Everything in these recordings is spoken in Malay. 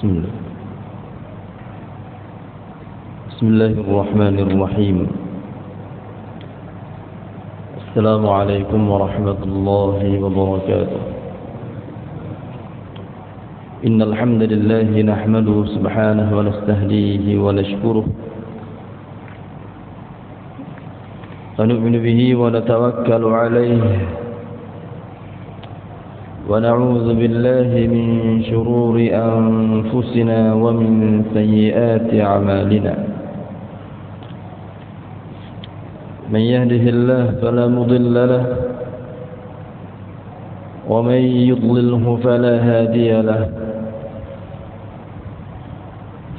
Bismillah. Bismillahirrahmanirrahim. Assalamualaikum warahmatullahi wabarakatuh. Innal hamdalillah nahmaduhu subhanahu wa nastahdihi wa nashkuruh wa nu'minu bihi wa natawakkalu alayhi ونعوذ بالله من شرور أنفسنا ومن سيئات أعمالنا من يهده الله فلا مضل له ومن يضلله فلا هادي له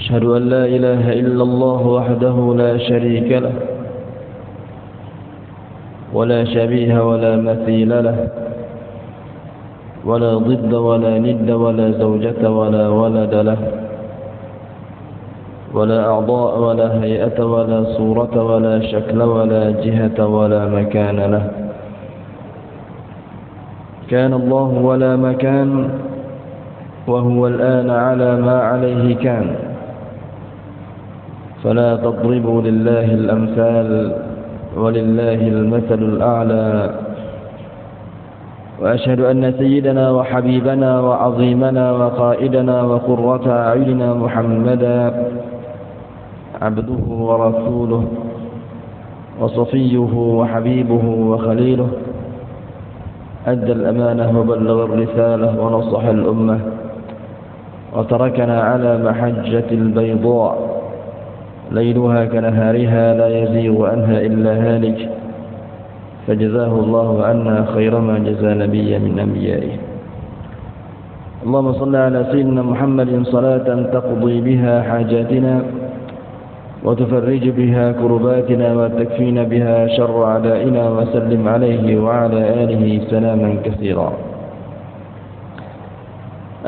أشهد أن لا إله إلا الله وحده لا شريك له ولا شبيه ولا مثيل له ولا ضد ولا ند ولا زوجة ولا ولد له ولا أعضاء ولا هيئة ولا صورة ولا شكل ولا جهة ولا مكان له كان الله ولا مكان وهو الآن على ما عليه كان فلا تضربوا لله الأمثال ولله المثل الأعلى وأشهد أن سيدنا وحبيبنا وعظيمنا وقائدنا وقرة أعيننا محمدا عبده ورسوله وصفيه وحبيبه وخليله أدى الأمانة وبلغ الرسالة ونصح الأمة وتركنا على محجة البيضاء ليلها كنهارها لا يزيغ عنها إلا هالك فجزاه الله عنا خير ما جزى نبيا من أنبيائه اللهم صل على سيدنا محمد صلاة تقضي بها حاجاتنا وتفرج بها كرباتنا وتكفينا بها شر أعدائنا وسلم عليه وعلى آله سلاما كثيرا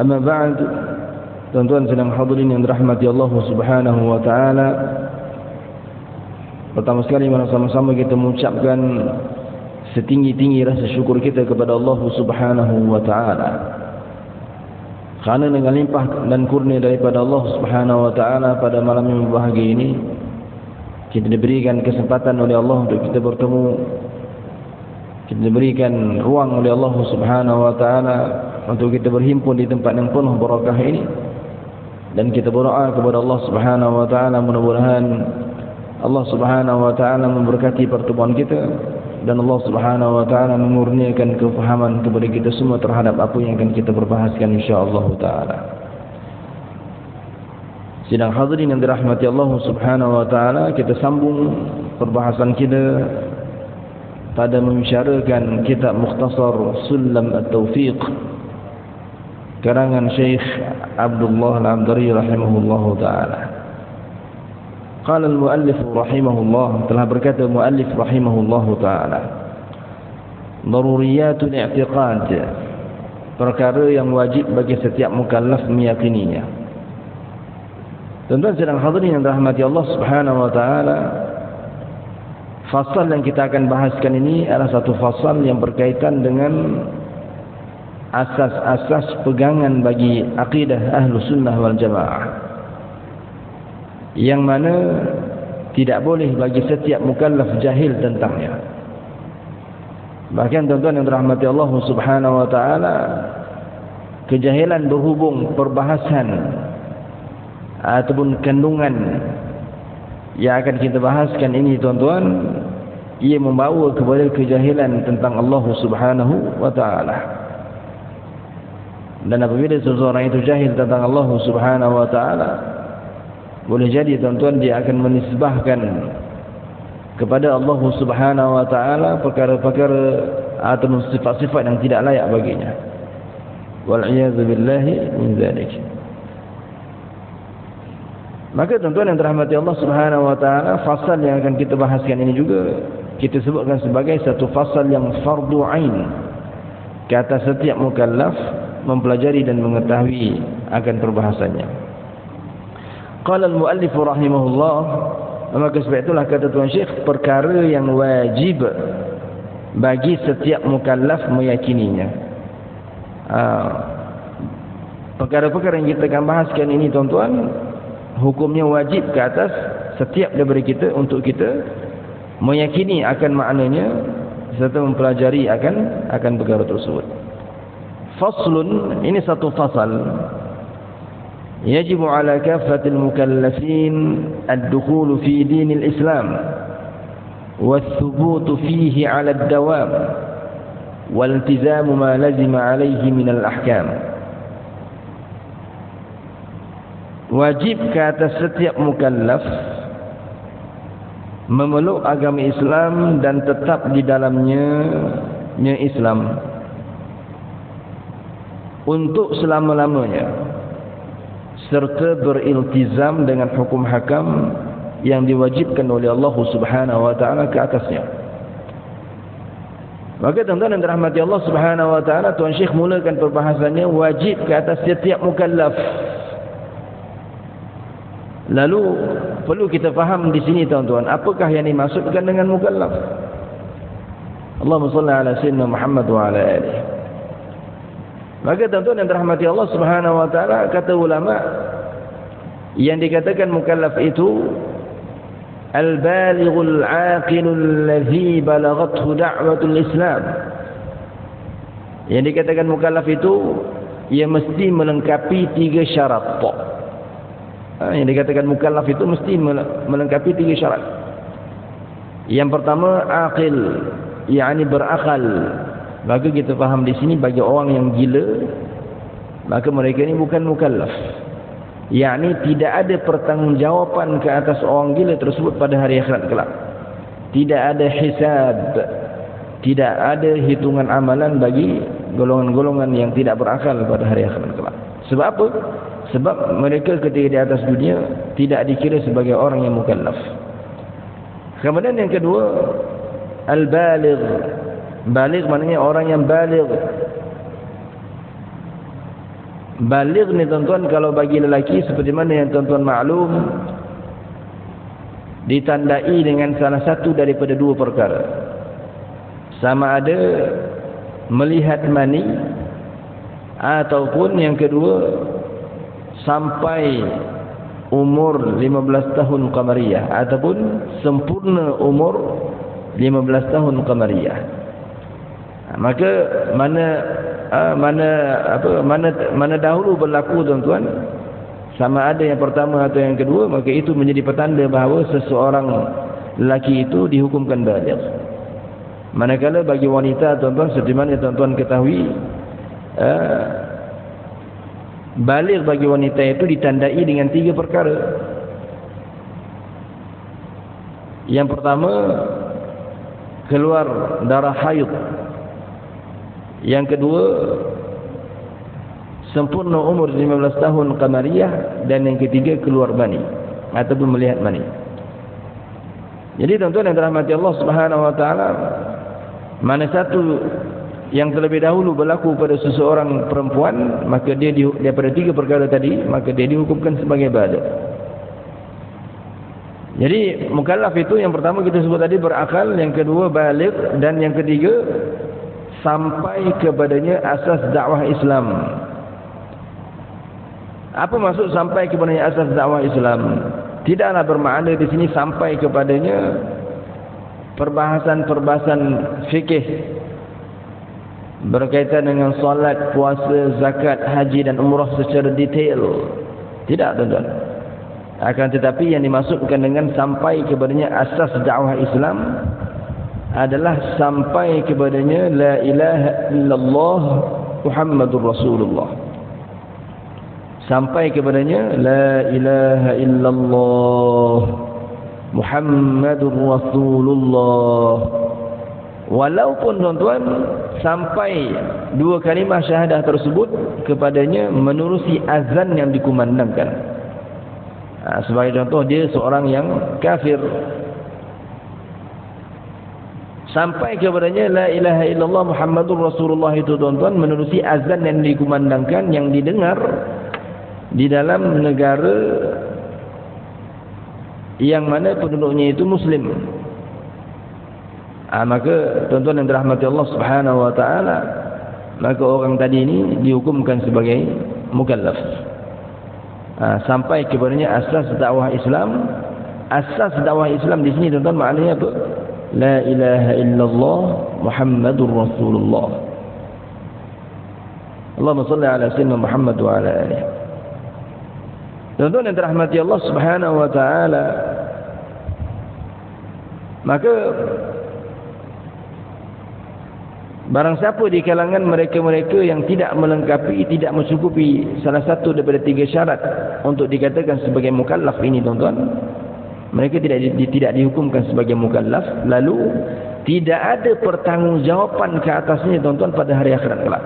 أما بعد tuan-tuan sedang hadirin yang dirahmati Allah Subhanahu wa taala. Pertama sekali mari sama-sama kita mengucapkan setinggi-tinggi rasa syukur kita kepada Allah Subhanahu wa taala. Kerana dengan limpah dan kurnia daripada Allah Subhanahu wa taala pada malam yang berbahagia ini kita diberikan kesempatan oleh Allah untuk kita bertemu. Kita diberikan ruang oleh Allah Subhanahu wa taala untuk kita berhimpun di tempat yang penuh barakah ini. Dan kita berdoa kepada Allah Subhanahu wa taala mudah-mudahan Allah Subhanahu wa taala memberkati pertemuan kita dan Allah Subhanahu wa taala memurniakan kefahaman kepada kita semua terhadap apa yang akan kita berbahaskan insya-Allah taala. Sidang hadirin yang dirahmati Allah Subhanahu wa taala, kita sambung perbahasan kita pada membicarakan kitab Mukhtasar Sulam At-Taufiq karangan Syekh Abdullah Al-Abdari rahimahullahu taala. Qala al-muallif rahimahullah, telah berkata muallif rahimahullahu taala, daruriyatul i'tiqad, perkara yang wajib bagi setiap mukallaf meyakininya. Tuan-tuan sedang hadirin yang dirahmati Allah Subhanahu wa taala, fasal yang kita akan bahaskan ini adalah satu fasal yang berkaitan dengan asas-asas pegangan bagi akidah Ahlus Sunnah wal Jamaah, yang mana tidak boleh bagi setiap mukallaf jahil tentangnya. Bahkan tuan-tuan yang dirahmati Allah Subhanahu wa taala, kejahilan berhubung perbahasan ataupun kandungan yang akan kita bahaskan ini tuan-tuan, ia membawa kepada kejahilan tentang Allah Subhanahu wa taala. Dan apabila seseorang itu jahil tentang Allah Subhanahu wa taala, boleh jadi tuan-tuan dia akan menisbahkan kepada Allah Subhanahu wa taala perkara-perkara atau sifat-sifat yang tidak layak baginya. Wal iyadzu billahi min dzalik. Maka tuan-tuan yang dirahmati Allah Subhanahu wa taala, fasal yang akan kita bahaskan ini juga kita sebutkan sebagai satu fasal yang fardu ain ke atas setiap mukallaf mempelajari dan mengetahui akan perbahasannya. Qala al-muallif rahimahullah, maka sebab itulah kata tuan Syekh, perkara yang wajib bagi setiap mukallaf meyakininya. perkara-perkara yang kita akan bahaskan ini tuan-tuan, hukumnya wajib ke atas setiap daripada kita untuk kita meyakini akan maknanya serta mempelajari akan perkara tersebut. Faslun, ini satu fasal. Yajibu ala kafatil mukallafin ad-dukhulu fi dinil Islam والثبوت فيه على الدوام والالتزام ما لزم عليه من الأحكام. Wajib ke atas setiap mukallaf memeluk agama Islam dan tetap di dalamnya Islam untuk selama-lamanya, serta beriltizam dengan hukum hakam yang diwajibkan oleh Allah Subhanahu wa taala ke atasnya. Maka tuan-tuan yang dirahmati Allah Subhanahu wa taala, Tuan Syekh mulakan perbahasannya wajib ke atas setiap mukallaf. Lalu perlu kita faham di sini tuan-tuan, apakah yang dimaksudkan dengan mukallaf? Allahumma shalli ala sayyidina Muhammad wa ala alihi. Maka tuan-tuan yang dirahmati Allah Subhanahu wa taala, kata ulama yang dikatakan mukallaf itu al-balighul 'aqilul ladzi balaghathu da'watul Islam. Yang dikatakan mukallaf itu ia mesti melengkapi 3 syarat. Yang dikatakan mukallaf itu mesti melengkapi 3 syarat. Yang pertama aqil, yakni berakal. Maka kita faham di sini bagi orang yang gila, maka mereka ini bukan mukallaf. Yakni tidak ada pertanggungjawaban ke atas orang gila tersebut pada hari akhirat kelak. Tidak ada hisab, tidak ada hitungan amalan bagi golongan-golongan yang tidak berakal pada hari akhirat kelak. Sebab apa? Sebab mereka ketika di atas dunia tidak dikira sebagai orang yang mukallaf. Kemudian yang kedua, al-baligh. Baligh maknanya orang yang baligh. Baligh ni tuan-tuan kalau bagi lelaki seperti mana yang tuan-tuan maklum, ditandai dengan salah satu daripada 2 perkara. Sama ada melihat mani, ataupun yang kedua sampai umur 15 tahun qamariyah, ataupun sempurna umur 15 tahun qamariyah. Maka mana dahulu berlaku tuan-tuan, sama ada yang pertama atau yang kedua, maka itu menjadi petanda bahawa seseorang lelaki itu dihukumkan baligh. Manakala bagi wanita tuan-tuan, seperti mana tuan-tuan ketahui, baligh bagi wanita itu ditandai dengan 3 perkara. Yang pertama, keluar darah haid. Yang kedua, sempurna umur 15 tahun qamariyah. Dan yang ketiga, keluar mani ataupun melihat mani. Jadi tuan-tuan yang dirahmati Allah Subhanahu wa taala, mana satu yang terlebih dahulu berlaku pada seseorang perempuan, maka dia daripada 3 perkara tadi, maka dia dihukumkan sebagai baligh. Jadi mukallaf itu yang pertama kita sebut tadi berakal, yang kedua baligh, dan yang ketiga sampai kepadanya asas dakwah Islam. Apa maksud sampai kepadanya asas dakwah Islam? Tidaklah bermakna di sini sampai kepadanya perbahasan-perbahasan fikih berkaitan dengan solat, puasa, zakat, haji dan umrah secara detail. Tidak, tuan-tuan. Akan tetapi yang dimaksudkan dengan sampai kepadanya asas dakwah Islam adalah sampai kepadanya la ilaha illallah Muhammadur Rasulullah. Sampai kepadanya la ilaha illallah Muhammadur Rasulullah. Walaupun tuan-tuan sampai 2 kalimah syahadah tersebut kepadanya menerusi azan yang dikumandangkan. Sebagai contoh, dia seorang yang kafir, sampai kepadanya la ilaha illallah Muhammadur Rasulullah itu tuan-tuan menerusi azan yang dikumandangkan, yang didengar di dalam negara yang mana penduduknya itu muslim. Maka tuan-tuan yang dirahmati Allah Subhanahu wa taala, maka orang tadi ini dihukumkan sebagai mukallaf. Sampai kepadanya asas dakwah Islam. Asas dakwah Islam di sini tuan-tuan maknanya apa? La ilaha illallah Muhammadur Rasulullah. Allahumma salli ala sayyidina Muhammad wa ala alihi. Tuan-tuan yang dirahmati Allah Subhanahu wa taala, maka barang siapa di kalangan mereka-mereka yang tidak melengkapi, tidak mencukupi salah satu daripada 3 syarat untuk dikatakan sebagai mukallaf ini tuan-tuan, mereka tidak dihukumkan sebagai mukallaf, lalu tidak ada pertanggungjawaban ke atasnya tuan-tuan pada hari akhirat kelak.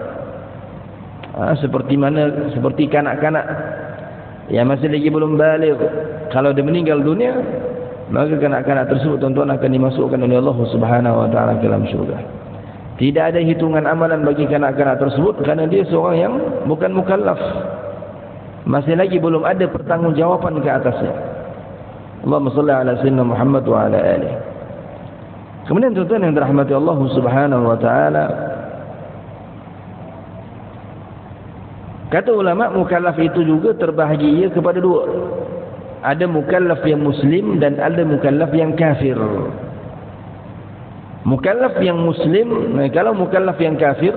Seperti kanak-kanak yang masih lagi belum baligh, kalau dia meninggal dunia, maka kanak-kanak tersebut tuan-tuan akan dimasukkan oleh Allah Subhanahu wa taala ke dalam syurga. Tidak ada hitungan amalan bagi kanak-kanak tersebut kerana dia seorang yang bukan mukallaf. Masih lagi belum ada pertanggungjawaban ke atasnya. Allahumma salli ala sayyidina Muhammad wa ala alihi. Kemudian tuan-tuan yang dirahmati Allah Subhanahu wa taala, kata ulama mukallaf itu juga terbahagi kepada 2. Ada mukallaf yang muslim dan ada mukallaf yang kafir. Mukallaf yang muslim, kalau mukallaf yang kafir,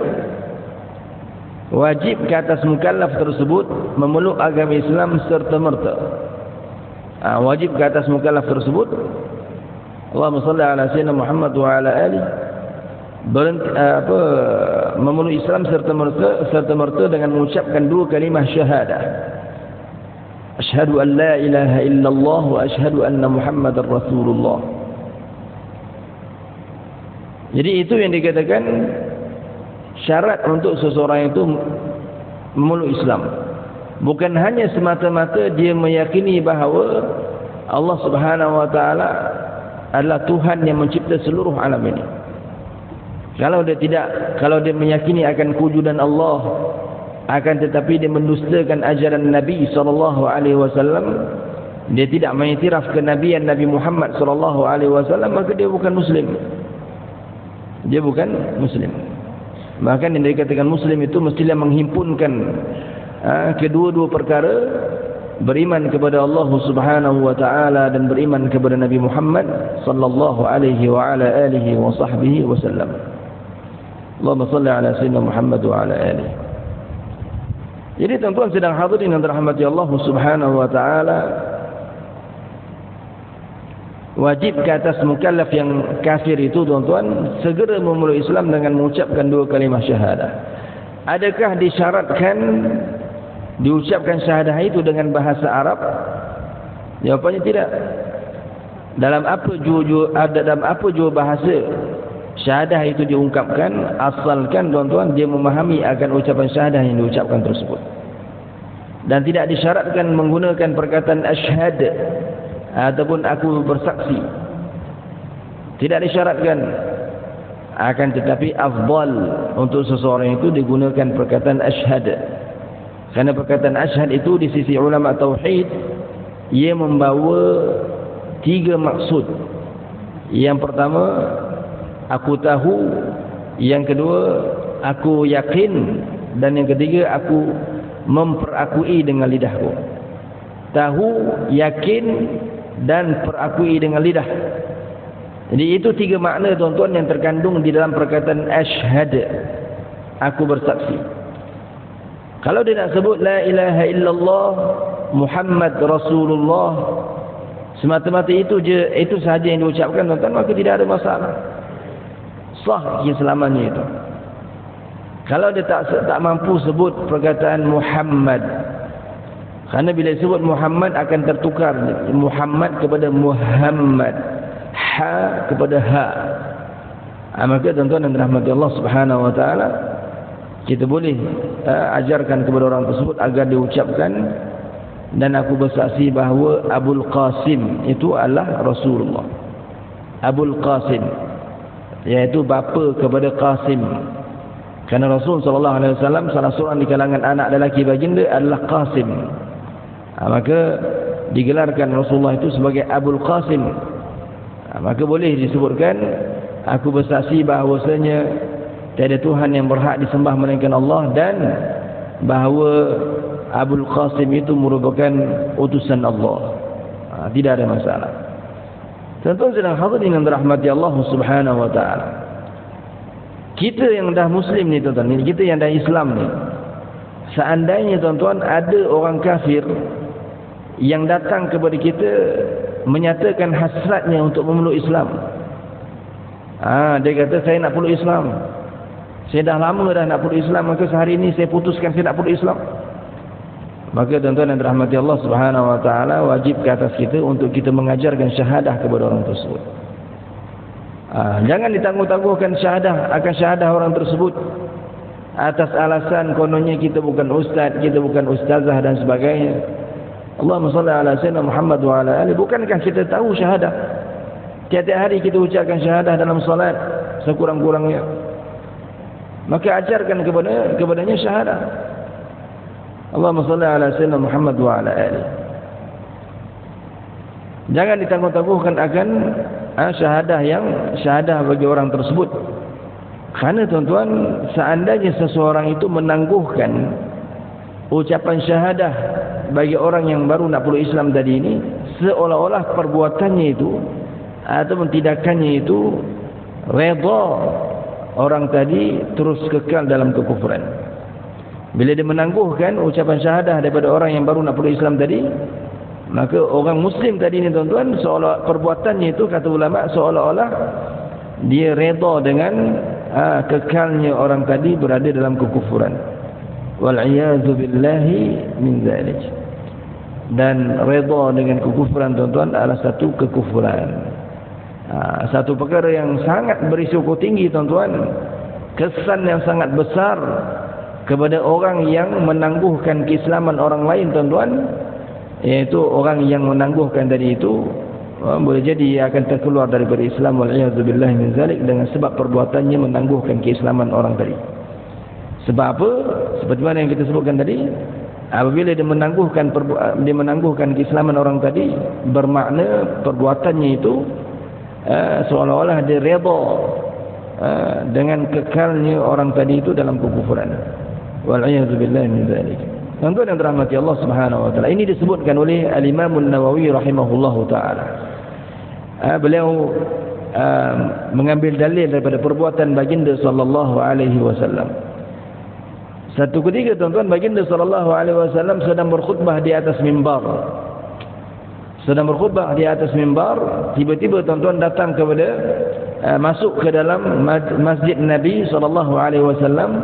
wajib ke atas mukallaf tersebut memeluk agama Islam serta-merta. Wajib ke atas mukallaf tersebut, Allahumma salli ala sayyidina Muhammad wa ala alihi, memeluk Islam serta-merta dengan mengucapkan 2 kalimah syahadah. Asyhadu an la ilaha illallah wa asyhadu anna Muhammadar Rasulullah. Jadi itu yang dikatakan syarat untuk seseorang itu memeluk Islam. Bukan hanya semata-mata dia meyakini bahawa Allah Subhanahu wa taala adalah Tuhan yang mencipta seluruh alam ini. Kalau dia meyakini akan kewujudan Allah, akan tetapi dia mendustakan ajaran Nabi sallallahu alaihi wasallam, dia tidak mengiktiraf kenabian Nabi Muhammad sallallahu alaihi wasallam, maka dia bukan muslim. Dia bukan muslim. Bahkan yang dikatakan muslim itu mestilah menghimpunkan kedua-dua perkara, beriman kepada Allah Subhanahu wa taala dan beriman kepada Nabi Muhammad sallallahu alaihi wa ala alihi wa sahbihi wasallam. Allahumma salli ala sayyidina Muhammad wa ala alihi. Jadi tuan-tuan sedang hadirin yang dirahmati Allah Subhanahu wa taala, wajib ke atas mukallaf yang kafir itu tuan-tuan segera memeluk Islam dengan mengucapkan 2 kalimah syahadah. Adakah disyaratkan diucapkan syahadah itu dengan bahasa Arab? Jawapannya tidak. Dalam apa jua bahasa syahadah itu diungkapkan, asalkan tuan-tuan dia memahami akan ucapan syahadah yang diucapkan tersebut. Dan tidak disyaratkan menggunakan perkataan asyhad ataupun aku bersaksi. Tidak disyaratkan. Akan tetapi afdal untuk seseorang itu digunakan perkataan asyhad. Kerana perkataan asyhad itu di sisi ulama tauhid, ia membawa 3 maksud. Yang pertama, aku tahu. Yang kedua, aku yakin. Dan yang ketiga, aku memperakui dengan lidahku. Tahu, yakin dan perakui dengan lidah. Jadi itu 3 makna tuan-tuan yang terkandung di dalam perkataan asyhad, aku bersaksi. Kalau dia nak sebut la ilaha illallah Muhammad Rasulullah, semata-mata itu sahaja yang diucapkan tuan-tuan, maka tidak ada masalah, sah selamanya itu. Kalau dia tak mampu sebut perkataan Muhammad, kerana bila disebut Muhammad akan tertukar Muhammad kepada Muhammad, ha kepada ha. Maka tuan-tuan yang dirahmati Allah Subhanahu wa taala, kita boleh ajarkan kepada orang tersebut agar diucapkan, dan aku bersaksi bahawa Abul Qasim itu adalah Rasulullah. Abul Qasim, iaitu bapa kepada Qasim. Kerana Rasul sallallahu alaihi wasallam salah seorang di kalangan anak lelaki baginda adalah Qasim. Maka digelarkan Rasulullah itu sebagai Abul Qasim. Maka boleh disebutkan, aku bersaksi bahawasanya tiada Tuhan yang berhak disembah melainkan Allah, dan bahawa Abul Qasim itu merupakan utusan Allah. Tidak ada masalah. Tuan-tuan sedang hadirin yang dirahmati Allah Subhanahu wa taala. Kita yang dah muslim ni tuan-tuan, kita yang dah Islam ni. Seandainya tuan-tuan ada orang kafir yang datang kepada kita menyatakan hasratnya untuk memeluk Islam. Dia kata saya nak peluk Islam. Saya dah lama dah nak peluk Islam, maka sehari ini saya putuskan saya nak peluk Islam. Maka tuan-tuan yang dirahmati Allah Subhanahu wa taala, wajib ke atas kita untuk kita mengajarkan syahadah kepada orang tersebut. Jangan ditangguh-tangguhkan akan syahadah orang tersebut atas alasan kononnya kita bukan ustaz, kita bukan ustazah dan sebagainya. Allahumma salli ala sayyidina Muhammad wa ala alihi. Bukankah kita tahu syahadah? Tiap-tiap hari kita ucapkan syahadah dalam salat sekurang-kurangnya. Maka ajarkan kepadanya syahadah. Allahumma salli ala sayyidina Muhammad wa ala alihi. Jangan ditangguh-tangguhkan akan syahadah bagi orang tersebut. Kerana tuan-tuan, seandainya seseorang itu menangguhkan ucapan syahadah bagi orang yang baru nak peluk Islam tadi ini, seolah-olah perbuatannya itu ataupun tindakannya itu redha orang tadi terus kekal dalam kekufuran. Bila dia menangguhkan ucapan syahadah daripada orang yang baru nak peluk Islam tadi, maka orang muslim tadi ni tuan-tuan, seolah perbuatannya itu, kata ulama, seolah-olah dia redha dengan kekalnya orang tadi berada dalam kekufuran. Wal'iyadzu billahi min zalik. Dan redha dengan kekufuran tuan-tuan adalah satu kekufuran. Satu perkara yang sangat berisiko tinggi tuan-tuan, kesan yang sangat besar kepada orang yang menangguhkan keislaman orang lain tuan-tuan, iaitu orang yang menangguhkan tadi itu boleh jadi ia akan terkeluar daripada Islam, wal'iyadzubillah min zalik, dengan sebab perbuatannya menangguhkan keislaman orang tadi. Sebab apa? Seperti mana yang kita sebutkan tadi, apabila dia menangguhkan keislaman orang tadi, bermakna perbuatannya itu seolah-olah dia redha dengan kekalnya orang tadi itu dalam kekufuran. Wal'iyadzubillah min zalik. Tuan-tuan yang dirahmati Allah Subhanahu wa taala, ini disebutkan oleh Al-Imam An-Nawawi rahimahullahu taala. Beliau mengambil dalil daripada perbuatan baginda sallallahu alaihi wasallam. Satu ketika tuan-tuan, baginda sallallahu alaihi wasallam sedang berkhutbah di atas mimbar. Tiba-tiba tuan-tuan datang masuk ke dalam masjid Nabi sallallahu alaihi wasallam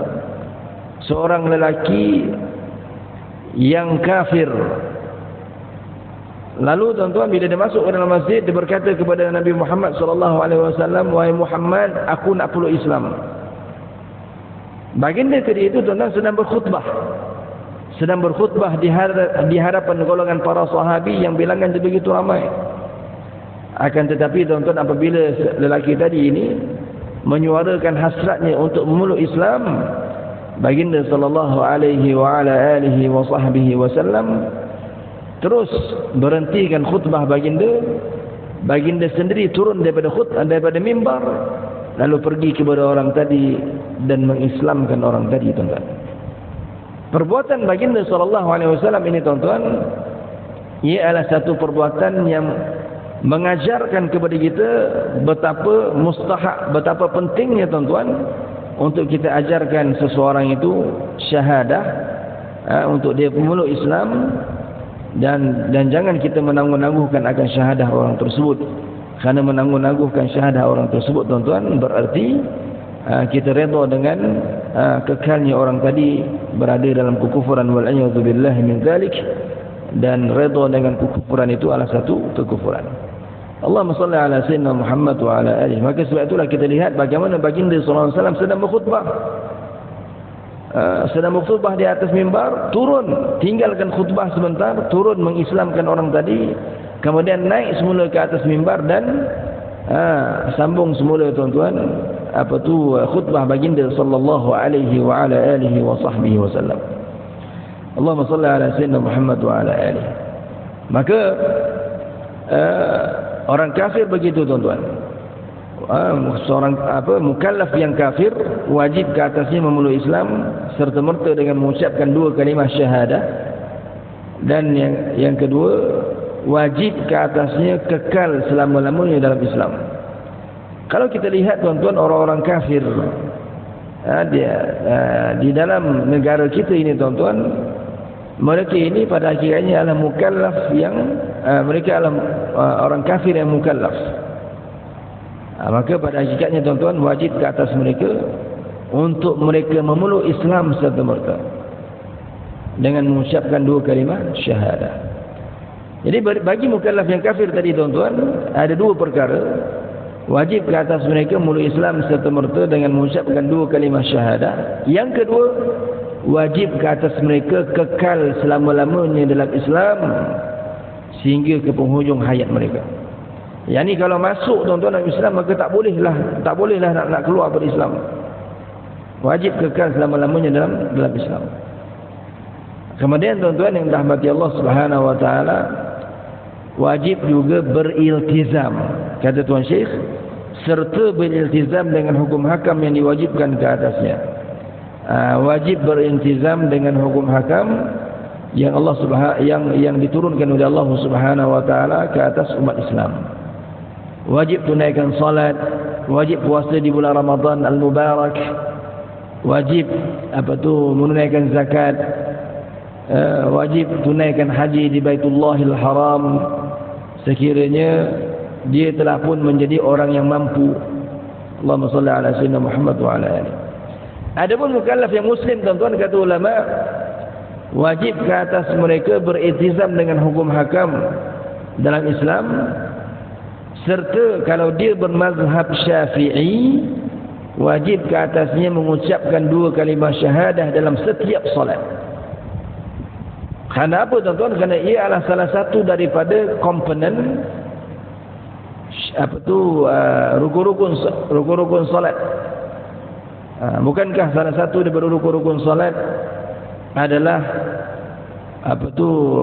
seorang lelaki yang kafir. Lalu tuan-tuan, bila dia masuk ke dalam masjid, dia berkata kepada Nabi Muhammad sallallahu alaihi wasallam, "Wahai Muhammad, aku nak peluk Islam." Baginda ketika itu tuan-tuan sedang berkhutbah di hadapan golongan para sahabi yang bilangan begitu ramai. Akan tetapi tuan-tuan, apabila lelaki tadi ini menyuarakan hasratnya untuk memeluk Islam, baginda sallallahu alaihi wa ala alihi wa sahbihi wasallam terus berhentikan khutbah baginda sendiri turun daripada mimbar, lalu pergi kepada orang tadi dan mengislamkan orang tadi tuan-tuan. Perbuatan baginda sallallahu alaihi wasallam ini tuan-tuan, ia adalah satu perbuatan yang mengajarkan kepada kita betapa mustahak, betapa pentingnya tuan-tuan untuk kita ajarkan seseorang itu syahadah, untuk dia memeluk Islam, dan jangan kita menangguh-nangguhkan akan syahadah orang tersebut. Kerana menangguh-nangguhkan syahadah orang tersebut tuan-tuan berarti kita redha dengan kekalnya orang tadi berada dalam kekufuran, wal'iyadzubillah min zalik. Dan redha dengan kekufuran itu adalah satu kekufuran. Allahumma salli ala sayyidina Muhammad wa ala alihi. Maka sebab itulah kita lihat bagaimana baginda sallallahu alaihi wasallam sedang berkhutbah di atas mimbar, turun, tinggalkan khutbah sebentar, turun mengislamkan orang tadi, kemudian naik semula ke atas mimbar dan sambung semula tuan-tuan khutbah baginda sallallahu alaihi wa ala alihi wa sahbihi wasallam. Allahumma salli ala sayyidina Muhammad wa ala alihi. Maka orang kafir begitu tuan-tuan. Seorang mukallaf yang kafir wajib ke atasnya memeluk Islam serta merta dengan mengucapkan dua kalimah syahadah, Dan yang kedua, wajib ke atasnya kekal selama-lamanya dalam Islam. Kalau kita lihat tuan-tuan, orang-orang kafir di dalam negara kita ini tuan-tuan, mereka ini pada akhirnya adalah mukallaf yang mereka adalah orang kafir yang mukallaf. Maka pada hakikatnya tuan-tuan, wajib ke atas mereka untuk mereka memeluk Islam serta-merta dengan mengucapkan 2 kalimah syahadah. Jadi bagi mukallaf yang kafir tadi tuan-tuan, ada 2 perkara. Wajib ke atas mereka memeluk Islam serta-merta dengan mengucapkan 2 kalimah syahadah. Yang kedua, wajib ke atas mereka kekal selama-lamanya dalam Islam sehingga ke penghujung hayat mereka. Yang ni kalau masuk tuan-tuan dalam Islam, maka tak bolehlah nak keluar dari Islam. Wajib kekal selama-lamanya dalam Islam. Kemudian tuan-tuan yang dirahmati Allah Subhanahu wa taala, wajib juga beriltizam, kata Tuan Syekh, serta beriltizam dengan hukum hakam yang diwajibkan ke atasnya. Wajib beriltizam dengan hukum hakam yang yang diturunkan oleh Allah Subhanahu wa taala ke atas umat Islam. Wajib tunaikan salat, wajib puasa di bulan Ramadan al-Mubarak, wajib menunaikan zakat, wajib tunaikan haji di Baitullahil Haram sekiranya dia telah pun menjadi orang yang mampu. Allahumma salli ala sayyidina Muhammad wa ala alihi. Adapun mukallaf yang muslim tuan-tuan, kata ulama, wajib ke atas mereka beriltizam dengan hukum hakam dalam Islam, serta kalau dia bermazhab Syafi'i, wajib ke atasnya mengucapkan 2 kalimah syahadah dalam setiap solat. Kerana apa tuan-tuan? Kerana ia adalah salah satu daripada komponen rukun-rukun solat. Bukankah salah satu daripada rukun-rukun solat adalah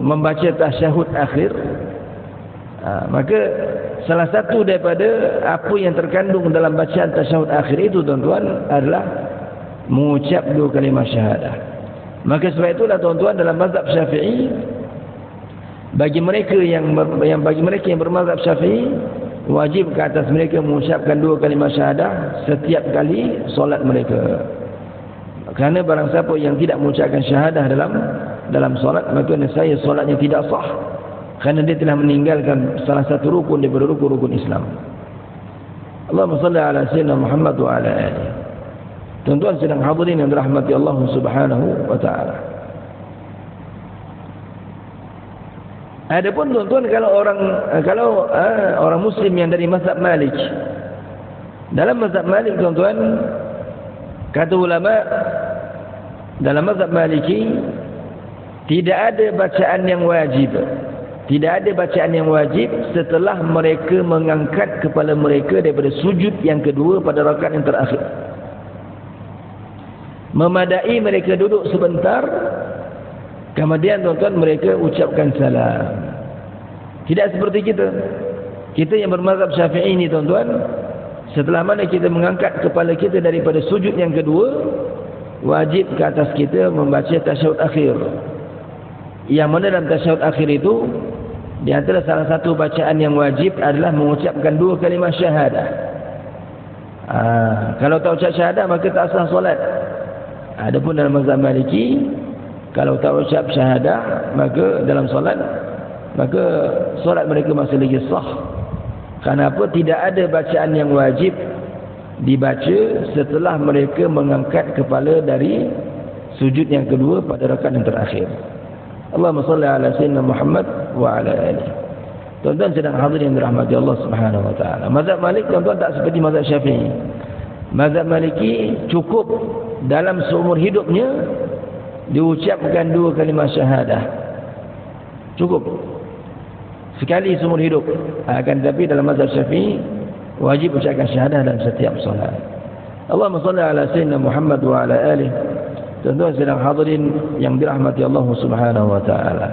membaca tasyahud akhir? Maka salah satu daripada apa yang terkandung dalam bacaan tasyahud akhir itu tuan-tuan adalah mengucap 2 kalimah syahadah. Maka sebab itulah tuan-tuan, dalam mazhab Syafi'i, bagi mereka yang bermazhab Syafi'i, wajib ke atas mereka mengucapkan 2 kalimah syahadah setiap kali solat mereka. Kerana barang siapa yang tidak mengucapkan syahadah dalam solat, maka nescaya solatnya tidak sah, kerana dia telah meninggalkan salah satu rukun daripada rukun-rukun Islam. Allahumma salli ala sayyidina Muhammad wa ala alihi. Tuan-tuan sedang hadirin yang dirahmati Allah Subhanahu wa taala. Adapun tuan-tuan, kalau orang muslim yang dari mazhab Malik, dalam mazhab Malik tuan-tuan, kata ulama, dalam mazhab Maliki tidak ada bacaan yang wajib. Tidak ada bacaan yang wajib setelah mereka mengangkat kepala mereka daripada sujud yang kedua pada rakaat yang terakhir. Memadai mereka duduk sebentar, kemudian tuan-tuan mereka ucapkan salam. Tidak seperti kita. Kita yang bermazhab Syafi'i ini tuan-tuan, setelah mana kita mengangkat kepala kita daripada sujud yang kedua, wajib ke atas kita membaca tasyahud akhir. Yang mana dalam tasyahud akhir itu, di antara salah satu bacaan yang wajib adalah mengucapkan 2 kalimah syahadah. Kalau tak ucap syahadah, maka tak sah solat. Adapun dalam mazhab Maliki, kalau tak ucap syahadah maka dalam solat, maka solat mereka masih lagi sah. Kerana apa? Tidak ada bacaan yang wajib dibaca setelah mereka mengangkat kepala dari sujud yang kedua pada rakaat yang terakhir. Allahumma salli ala sayyidina Muhammad wa ala alihi. Tuan-tuan sedang hadir yang dirahmati Allah Subhanahu wa taala. Mazhab Malik tuan-tuan tak seperti mazhab Syafi'i. Mazhab Maliki cukup dalam seumur hidupnya diucapkan 2 kalimah syahadah. Cukup. Sekali seumur hidup. Akan tetapi dalam mazhab Syafi'i wajib ucapkan syahadah dalam setiap solat. Allahumma salli ala sayyidina Muhammad wa ala alihi. Tuan-tuan sedang hadirin yang dirahmati Allah Subhanahu wa taala.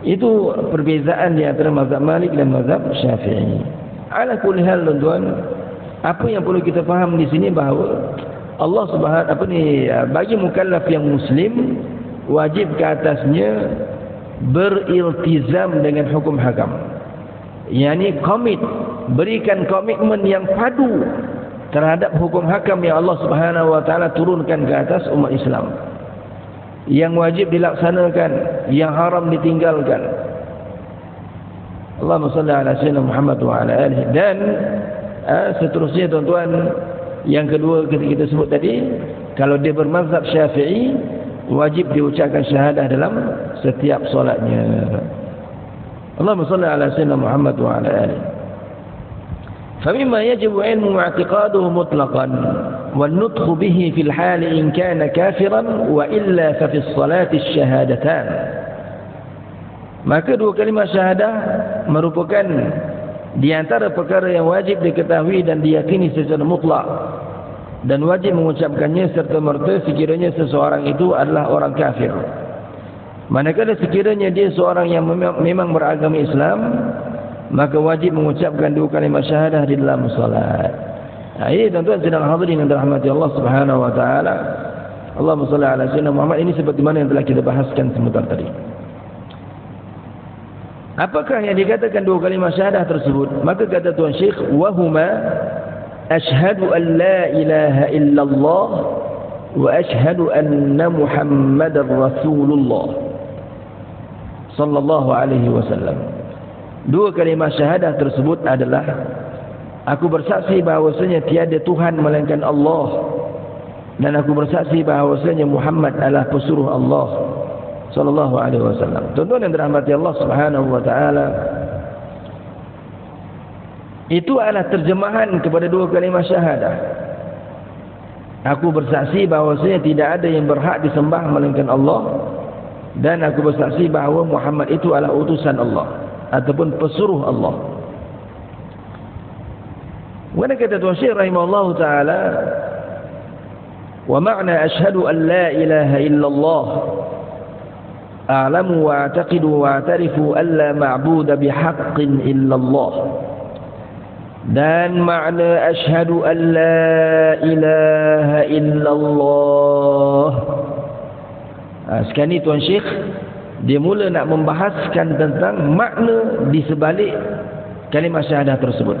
Itu perbezaan di antara mazhab Malik dan mazhab Syafi'i. Ala kulli hal tuan-tuan, apa yang perlu kita faham di sini bahawa Allah Subhanahu bagi mukallaf yang muslim, wajib ke atasnya beriltizam dengan hukum hakam, yakni berikan komitmen yang padu terhadap hukum hakam yang Allah Subhanahu wa taala turunkan ke atas umat Islam, yang wajib dilaksanakan, yang haram ditinggalkan. Allahumma salli ala sayyidina Muhammad wa ala alihi. Dan seterusnya tuan-tuan, yang kedua kita sebut tadi, kalau dia bermazhab Syafi'i, wajib diucapkan syahadah dalam setiap solatnya. Allahumma salli ala sayyidina Muhammad wa ala alihi. فمما يجب علم واعتقاده مطلقا والنطق به في الحال إن كان كافرا وإلا ففي الصلاة الشهادتان. Maka dua kalimah syahadah merupakan di antara perkara yang wajib diketahui dan diyakini secara mutlak, dan wajib mengucapkannya serta merta sekiranya seseorang itu adalah orang kafir. Manakala sekiranya dia seorang yang memang beragama Islam, maka wajib mengucapkan dua kalimah syahadah di dalam salat. Ini tuan-tuan sedang hadirin yang dirahmati Allah Subhanahu wa taala. Allahumma shalli ala sayyidina Muhammad. Ini seperti mana yang telah kita bahaskan sebentar tadi. Apakah yang dikatakan dua kalimah syahadah tersebut? Maka kata Tuan Syekh, wa huma asyhadu an la ilaha illallah wa asyhadu anna Muhammadar Rasulullah sallallahu alaihi wasallam. Dua kalimah syahadah tersebut adalah, aku bersaksi bahawasanya tiada Tuhan melainkan Allah, dan aku bersaksi bahawasanya Muhammad adalah pesuruh Allah sallallahu alaihi wasallam. Tuan-tuan yang dirahmati Allah Subhanahu wa taala, itu adalah terjemahan kepada dua kalimah syahadah. Aku bersaksi bahawasanya tidak ada yang berhak disembah melainkan Allah, dan aku bersaksi bahawa Muhammad itu adalah utusan Allah ataupun pesuruh Allah. Mana kata Tuan Syekh rahimahullah ta'ala, wa ma'na ashhadu an la ilaha illallah a'lamu wa a'taqidu wa a'tarifu an la ma'buda bihaqqin illallah. Dan makna ashhadu an la ilaha illallah, sekarang ni Tuan Syekh dia mula nak membahaskan tentang makna di sebalik kalimah syahadah tersebut.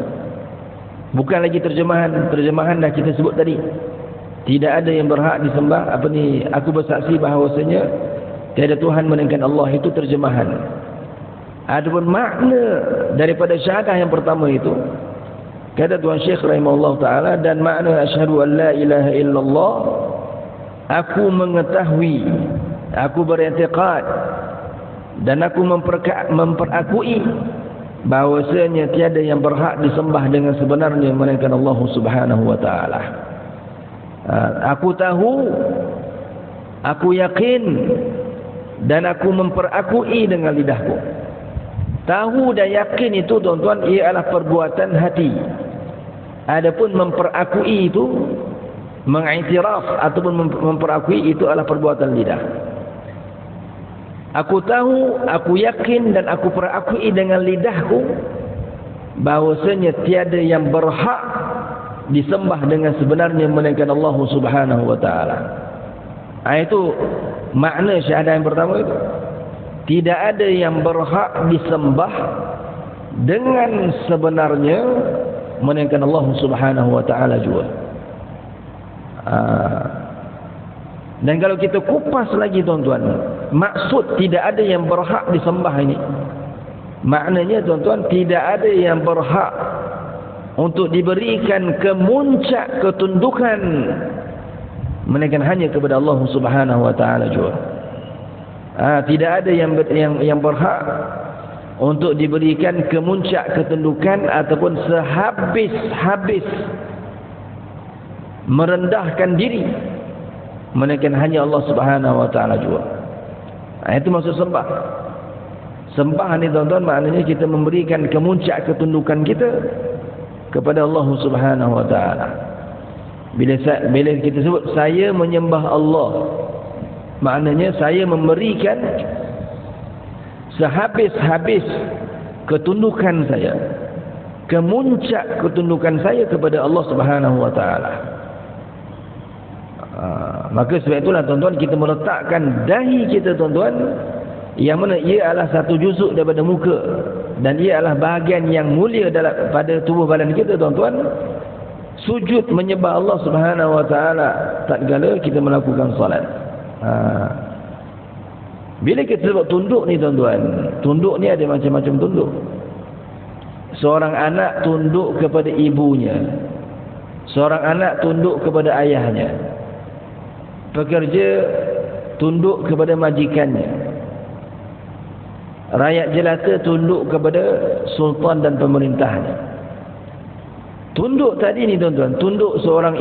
Bukan lagi terjemahan dah kita sebut tadi. Tidak ada yang berhak disembah, aku bersaksi bahawasanya tiada Tuhan melainkan Allah, itu terjemahan. Adapun makna daripada syahadah yang pertama itu, kata Tuan Syekh rahimahullah ta'ala, dan makna asyhadu an la ilaha illallah, aku mengetahui, aku beriktikad dan aku memperakui bahawasanya tiada yang berhak disembah dengan sebenarnya melainkan Allah Subhanahu wa taala. Aku tahu, aku yakin, dan aku memperakui dengan lidahku. Tahu dan yakin itu tuan-tuan, ia adalah perbuatan hati. Adapun memperakui itu, mengiktiraf ataupun memperakui itu adalah perbuatan lidah. Aku tahu, aku yakin, dan aku perakui dengan lidahku bahawasanya tiada yang berhak disembah dengan sebenarnya melainkan Allah Subhanahu wa taala. Itu makna syahadah yang pertama itu. Tidak ada yang berhak disembah dengan sebenarnya melainkan Allah Subhanahu wa taala juga. Dan kalau kita kupas lagi tuan-tuan, maksud tidak ada yang berhak disembah ini, maknanya tuan-tuan, tidak ada yang berhak untuk diberikan kemuncak ketundukan melainkan hanya kepada Allah Subhanahu wa taala juga. Tidak ada yang berhak untuk diberikan kemuncak ketundukan ataupun sehabis-habis merendahkan diri melainkan hanya Allah Subhanahu wa taala juga. Itu maksud sembah. Sembah ni tuan-tuan, maknanya kita memberikan kemuncak ketundukan kita kepada Allah Subhanahu wa taala. Bila kita sebut saya menyembah Allah, maknanya saya memberikan sehabis-habis ketundukan saya, kemuncak ketundukan saya kepada Allah Subhanahu wa taala. Maka sebab itulah tuan-tuan, kita meletakkan dahi kita tuan-tuan yang mana ia adalah satu juzuk daripada muka dan ia adalah bahagian yang mulia pada tubuh badan kita, tuan-tuan. Sujud menyembah Allah Subhanahu wa taala tatkala kita melakukan solat. Bila kita sebut tunduk ni, tuan-tuan, tunduk ni ada macam-macam tunduk. Seorang anak tunduk kepada ibunya, seorang anak tunduk kepada ayahnya, pekerja tunduk kepada majikannya, rakyat jelata tunduk kepada sultan dan pemerintahnya. Tunduk tadi ni, tuan-tuan, tunduk seorang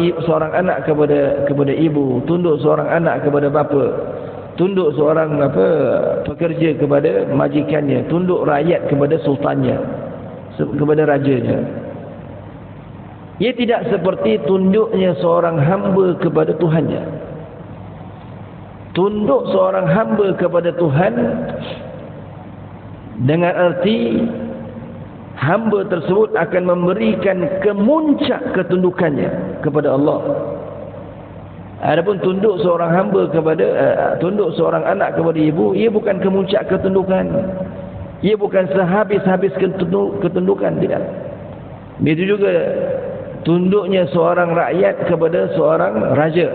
anak kepada ibu, tunduk seorang anak kepada bapa, tunduk seorang pekerja kepada majikannya, tunduk rakyat kepada sultannya, kepada rajanya. Ia tidak seperti tunduknya seorang hamba kepada Tuhannya. Tunduk seorang hamba kepada Tuhan dengan arti hamba tersebut akan memberikan kemuncak ketundukannya kepada Allah. Adapun tunduk seorang hamba tunduk seorang anak kepada ibu, ia bukan kemuncak ketundukan. Ia bukan sehabis-habis ketundukan, tidak. Begitu juga tunduknya seorang rakyat kepada seorang raja.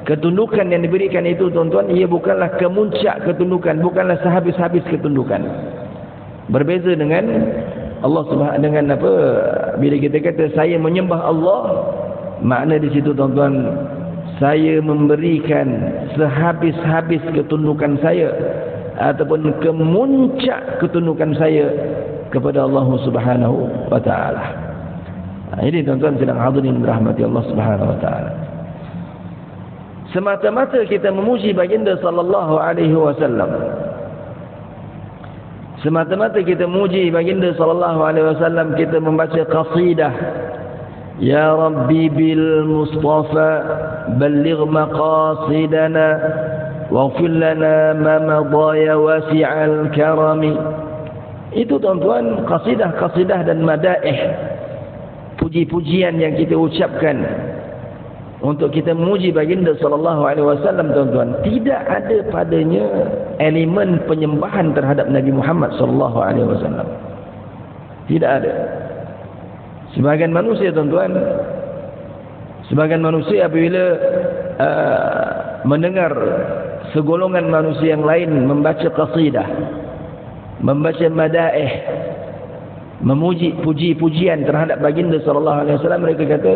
Ketundukan yang diberikan itu, tuan-tuan, ia bukanlah kemuncak ketundukan, bukanlah sehabis-habis ketundukan. Berbeza dengan Allah Subhanahu, dengan bila kita kata saya menyembah Allah, makna di situ, tuan-tuan, saya memberikan sehabis-habis ketundukan saya ataupun kemuncak ketundukan saya kepada Allah Subhanahu wa taala. Ini, tuan-tuan sedang hadirin dirahmati Allah Subhanahu wa taala. Semata-mata kita memuji baginda sallallahu alaihi wasallam, semata-mata kita memuji baginda sallallahu alaihi wasallam, kita membaca qasidah, ya rabbi bil mustafa balligh maqasidana waghfir lana ma madaya wasi'al karami. Itu, tuan-tuan, qasidah-qasidah dan madaih, puji-pujian yang kita ucapkan untuk kita memuji baginda sallallahu alaihi wasallam, tuan-tuan. Tidak ada padanya elemen penyembahan terhadap Nabi Muhammad sallallahu alaihi wasallam. Tidak ada. Sebahagian manusia, tuan-tuan, sebahagian manusia apabila mendengar segolongan manusia yang lain membaca qasidah, membaca madaih, memuji puji-pujian terhadap baginda sallallahu alaihi wasallam, mereka kata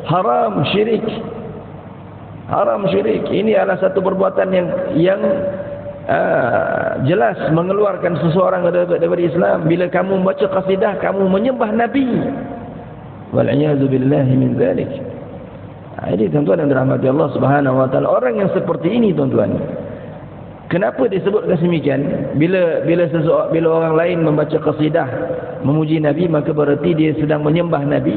haram, syirik. Haram, syirik. Ini adalah satu perbuatan yang jelas mengeluarkan seseorang daripada Islam. Bila kamu membaca qasidah, kamu menyembah Nabi. Wal'iyadzu billahi min dzalik. Ini, tuan-tuan yang dirahmati Allah Subhanahu wa taala, orang yang seperti ini, tuan-tuan, kenapa disebutkan demikian? Bila orang lain membaca qasidah memuji Nabi, maka berarti dia sedang menyembah Nabi.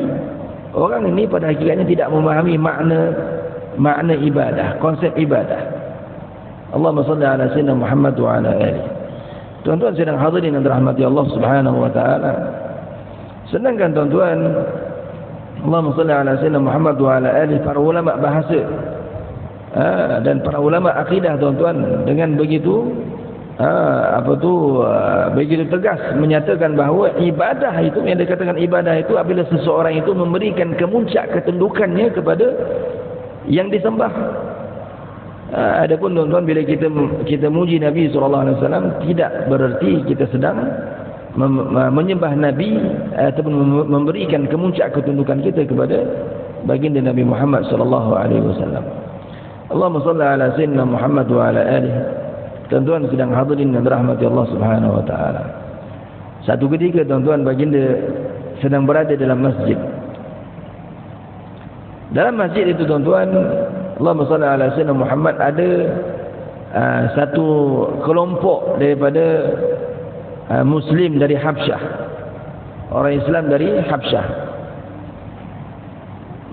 Orang ini pada hakikatnya tidak memahami makna ibadah, konsep ibadah. Allahumma salli ala sayyidina Muhammad wa ala alihi. Tuan-tuan sedang hadirin yang dirahmati Allah Subhanahu wa taala. Sedangkan, tuan-tuan, Allahumma salli ala sayyidina Muhammad wa ala alihi, para ulama bahasa dan para ulama akidah, tuan-tuan, dengan begitu begitu tegas menyatakan bahawa ibadah itu, yang dikatakan ibadah itu, apabila seseorang itu memberikan kemuncak ketundukannya kepada yang disembah. Adapun, tuan-tuan, bila kita muji Nabi SAW, tidak berarti kita sedang menyembah Nabi ataupun memberikan kemuncak ketundukan kita kepada baginda Nabi Muhammad SAW. Allahumma salli ala sayyidina Muhammad wa ala alihi. Tuan-tuan sedang hadirin dan dirahmati Allah Subhanahu wa taala. Satu ketika, tuan-tuan, baginda sedang berada dalam masjid. Dalam masjid itu, tuan-tuan, Allahumma salli ala sayyidina Muhammad, ada satu kelompok daripada Muslim dari Habsyah, orang Islam dari Habsyah.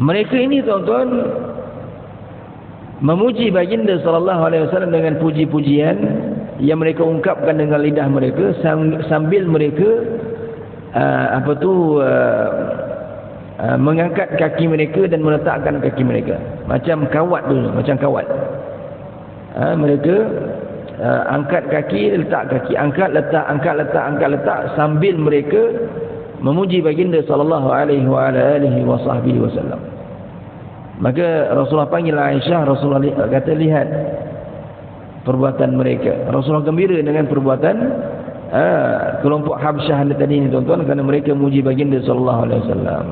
Mereka ini, tuan-tuan, memuji baginda sallallahu alaihi wasallam dengan puji-pujian yang mereka ungkapkan dengan lidah mereka, sambil mereka mengangkat kaki mereka dan meletakkan kaki mereka macam kawat dulu, macam kawat. Mereka angkat kaki, letak kaki, angkat letak sambil mereka memuji baginda sallallahu alaihi wasallam. Maka Rasulullah panggil Aisyah, Rasulullah kata, lihat perbuatan mereka. Rasulullah gembira dengan perbuatan kelompok Habsyah tadi ni tuan-tuan, kerana mereka memuji baginda sallallahu alaihi wasallam.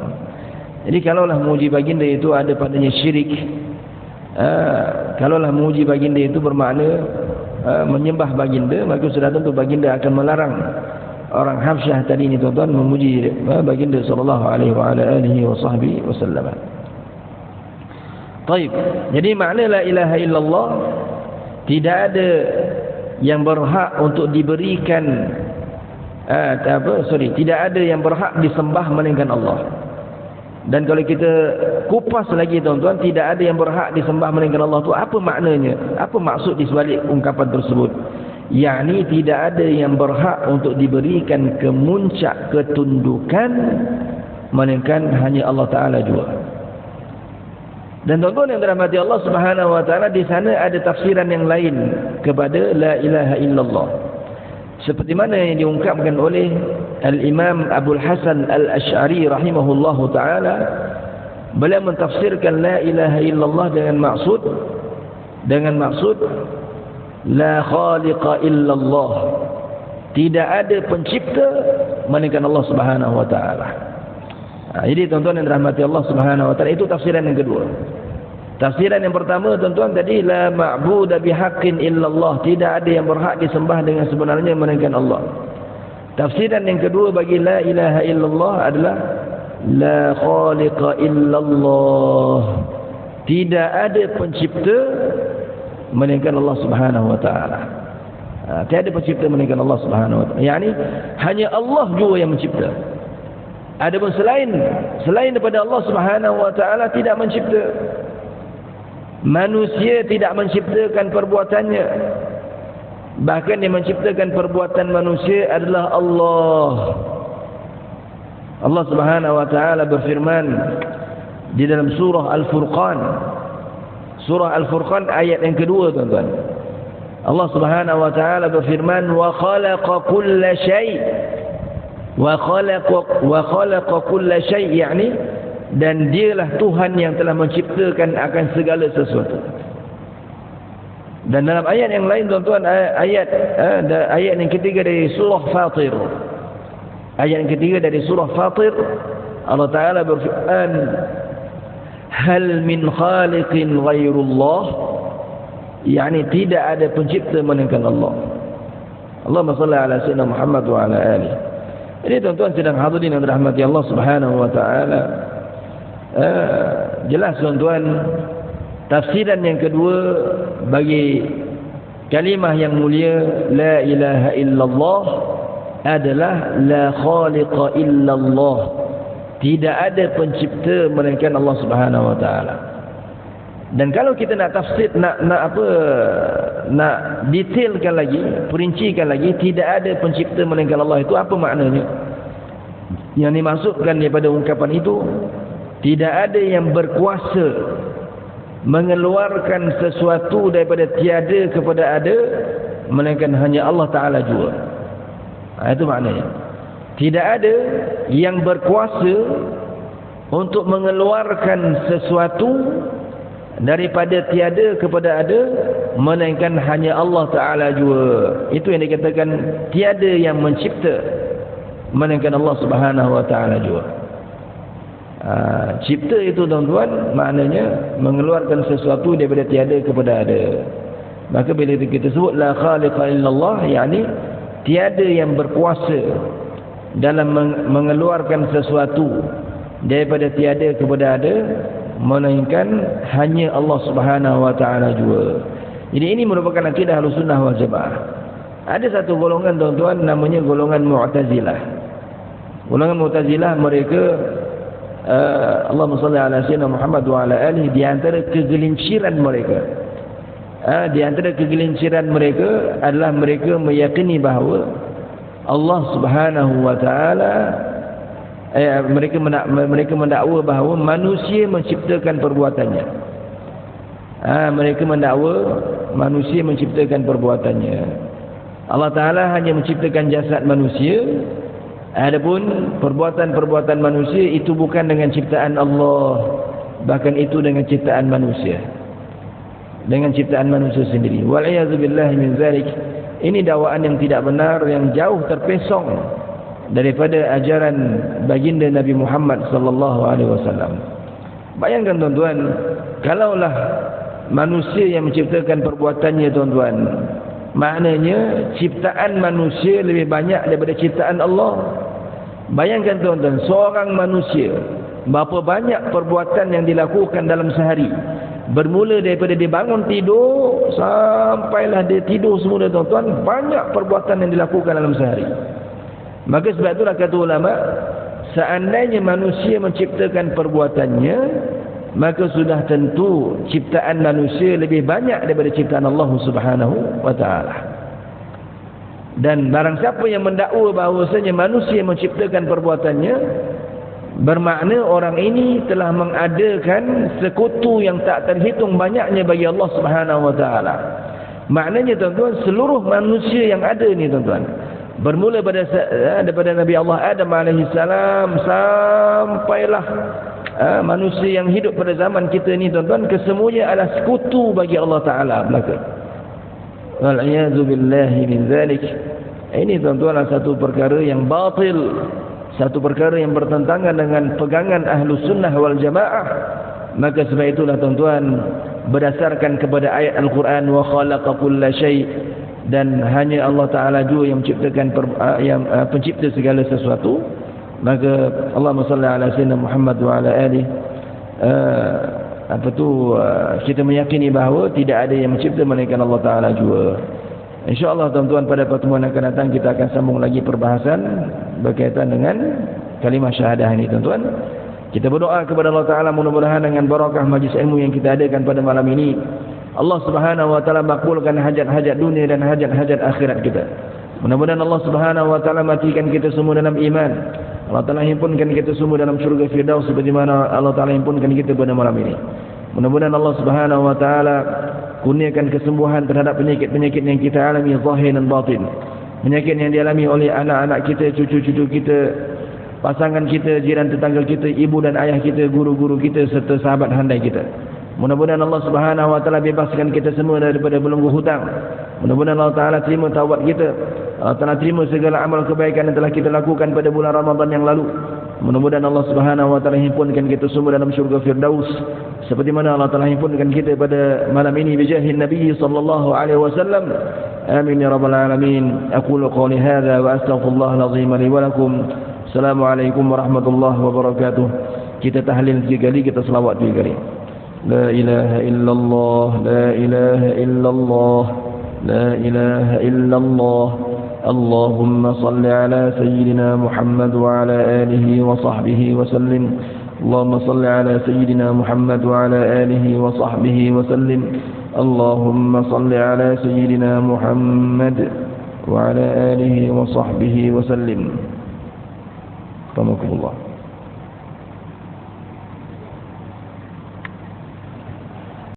Jadi kalaulah memuji baginda itu ada padanya syirik, kalaulah memuji baginda itu bermakna menyembah baginda, maka sudah tentu baginda akan melarang orang Habsyah tadi ni tuan-tuan memuji baginda sallallahu alaihi wasallam. Baik. Jadi makna la ilaha illallah, tidak ada yang berhak untuk diberikan tidak ada yang berhak disembah melainkan Allah. Dan kalau kita kupas lagi tuan-tuan, tidak ada yang berhak disembah melainkan Allah tu apa maknanya? Apa maksud di sebalik ungkapan tersebut? Yakni tidak ada yang berhak untuk diberikan kemuncak ketundukan melainkan hanya Allah Taala jua. Dan tuan-tuan yang dirahmati Allah Subhanahu wa taala, di sana ada tafsiran yang lain kepada la ilaha illallah. Seperti mana yang diungkapkan oleh Al-Imam Abdul Hasan Al-Asy'ari rahimahullahu taala, beliau mentafsirkan la ilaha illallah dengan maksud la khaliqa illallah. Tidak ada pencipta melainkan Allah Subhanahu wa taala. Jadi tuan-tuan yang dirahmati Allah Subhanahu wa taala, itu tafsiran yang kedua. Tafsiran yang pertama tuan-tuan tadi, la ma'budu bihaqqin illallah, tidak ada yang berhak disembah dengan sebenarnya melainkan Allah. Tafsiran yang kedua bagi la ilaha illallah adalah la khaliqa illallah, tidak ada pencipta melainkan Allah Subhanahu wa taala. Tiada pencipta melainkan Allah Subhanahu wa taala. Yani hanya Allah jua yang mencipta. Adapun selain daripada Allah Subhanahu wa taala tidak mencipta. Manusia tidak menciptakan perbuatannya. Bahkan yang menciptakan perbuatan manusia adalah Allah. Allah Subhanahu wa taala berfirman di dalam surah Al-Furqan. Surah Al-Furqan ayat yang kedua tuan-tuan. Allah Subhanahu wa taala berfirman, wa khalaqa kulla syai' wa khalaqa kulla syai', yakni dan dialah Tuhan yang telah menciptakan akan segala sesuatu. Dan dalam ayat yang lain tuan-tuan, ayat yang ketiga dari surah Fatir, ayat yang ketiga dari surah Fatir, Allah Taala berfirman, hal min khaliqin ghairullah, yakni tidak ada pencipta melainkan Allah. Allahumma salli ala sayyidina Muhammad wa ala alihi. Jadi tuan-tuan sedang hadirin yang dirahmati Allah Subhanahu wa taala, jelas tuan-tuan, tafsiran yang kedua bagi kalimah yang mulia la ilaha illallah adalah la khaliqa illallah, tidak ada pencipta melainkan Allah Subhanahu wa taala. Dan kalau kita nak tafsir, nak detailkan lagi, perincikan lagi, tidak ada pencipta melainkan Allah, itu apa maknanya? Yang dimaksudkan daripada ungkapan itu, tidak ada yang berkuasa mengeluarkan sesuatu daripada tiada kepada ada melainkan hanya Allah Ta'ala jua. Itu maknanya. Tidak ada yang berkuasa untuk mengeluarkan sesuatu daripada tiada kepada ada melainkan hanya Allah Ta'ala jua. Itu yang dikatakan tiada yang mencipta melainkan Allah Subhanahu wa Ta'ala jua. Cipta itu tuan-tuan maknanya mengeluarkan sesuatu daripada tiada kepada ada. Maka bila kita sebut la khaliqa illallah, yakni tiada yang berkuasa dalam mengeluarkan sesuatu daripada tiada kepada ada melainkan hanya Allah Subhanahu wa taala jua. Jadi ini merupakan akidah Ahlussunnah wal Jamaah. Ada satu golongan tuan-tuan namanya golongan Mu'tazilah. Golongan Mu'tazilah mereka Allahumma salli ala sayyidina Muhammad wa ala alihi, di antara kegelinciran mereka, di antara kegelinciran mereka adalah mereka meyakini bahawa Allah Subhanahu wa taala, mereka mendakwa bahawa manusia menciptakan perbuatannya. Mereka mendakwa manusia menciptakan perbuatannya. Allah Ta'ala hanya menciptakan jasad manusia. Adapun perbuatan-perbuatan manusia itu bukan dengan ciptaan Allah, bahkan itu dengan ciptaan manusia, dengan ciptaan manusia sendiri. Wal'iyazubillahi min zalik. Ini dakwaan yang tidak benar, yang jauh terpesong daripada ajaran baginda Nabi Muhammad sallallahu alaihi wasallam. Bayangkan tuan-tuan, kalaulah manusia yang menciptakan perbuatannya tuan-tuan, maknanya ciptaan manusia lebih banyak daripada ciptaan Allah. Bayangkan tuan-tuan, seorang manusia berapa banyak perbuatan yang dilakukan dalam sehari. Bermula daripada dia bangun tidur sampailah dia tidur semula tuan-tuan, banyak perbuatan yang dilakukan dalam sehari. Maka sebab itulah kata ulama, seandainya manusia menciptakan perbuatannya, maka sudah tentu ciptaan manusia lebih banyak daripada ciptaan Allah Subhanahu wa ta'ala. Dan barang siapa yang mendakwa bahawasanya manusia menciptakan perbuatannya, bermakna orang ini telah mengadakan sekutu yang tak terhitung banyaknya bagi Allah Subhanahu wa ta'ala. Maknanya tuan-tuan, seluruh manusia yang ada ni tuan-tuan, bermula daripada Nabi Allah Adam alaihissalam sampailah manusia yang hidup pada zaman kita ni tuan-tuan, kesemuanya adalah sekutu bagi Allah Ta'ala belaka. Wal'iyazubillahi min zalik. Ini tuan-tuan adalah satu perkara yang batil, satu perkara yang bertentangan dengan pegangan Ahlus Sunnah wal Jamaah. Maka sebab itulah tuan-tuan, berdasarkan kepada ayat Al-Quran, wa khalaqa kulla syai', dan hanya Allah Ta'ala juga yang menciptakan pencipta segala sesuatu, maka Allahumma salli ala sayyidina Muhammad wa ala alihi, kita meyakini bahawa tidak ada yang mencipta melainkan Allah Ta'ala juga. InsyaAllah tuan-tuan, pada pertemuan akan datang kita akan sambung lagi perbahasan berkaitan dengan kalimah syahadah ini tuan-tuan. Kita berdoa kepada Allah Ta'ala, mudah-mudahan dengan barakah majlis ilmu yang kita adakan pada malam ini, Allah Subhanahu wa ta'ala makbulkan hajat-hajat dunia dan hajat-hajat akhirat kita. Mudah-mudahan Allah Subhanahu wa ta'ala matikan kita semua dalam iman. Allah Ta'ala himpunkan kita semua dalam syurga Firdaus seperti mana Allah Ta'ala himpunkan kita pada malam ini. Mudah-mudahan Allah Subhanahu wa ta'ala kurniakan kesembuhan terhadap penyakit-penyakit yang kita alami zahir dan batin. Penyakit yang dialami oleh anak-anak kita, cucu-cucu kita, pasangan kita, jiran tetangga kita, ibu dan ayah kita, guru-guru kita serta sahabat handai kita. Mudah-mudahan Allah Subhanahu wa ta'ala bebaskan kita semua daripada belenggu hutang. Mudah-mudahan Allah Ta'ala terima taubat kita. Allah Ta'ala terima segala amal kebaikan yang telah kita lakukan pada bulan Ramadan yang lalu. Mudah-mudahan Allah Subhanahu wa ta'ala himpunkan kita semua dalam syurga Firdaus seperti mana Allah Ta'ala himpunkan kita pada malam ini bijahin Nabi sallallahu alaihi wasallam. Amin ya rabbal alamin. Aqulu qawli hadza wa astaghfirullahal azim li wa lakum. Assalamualaikum warahmatullahi wabarakatuh. Kita tahlil 3 kali, kita selawat 2 kali. La ilaha illallah, la ilaha illallah, la ilaha illallah. اللهم صل على سيدنا محمد وعلى آله وصحبه وسلم. اللهم صل على سيدنا محمد وعلى آله وصحبه وسلم. اللهم صل على سيدنا محمد وعلى آله وصحبه وسلم. رحمكم الله.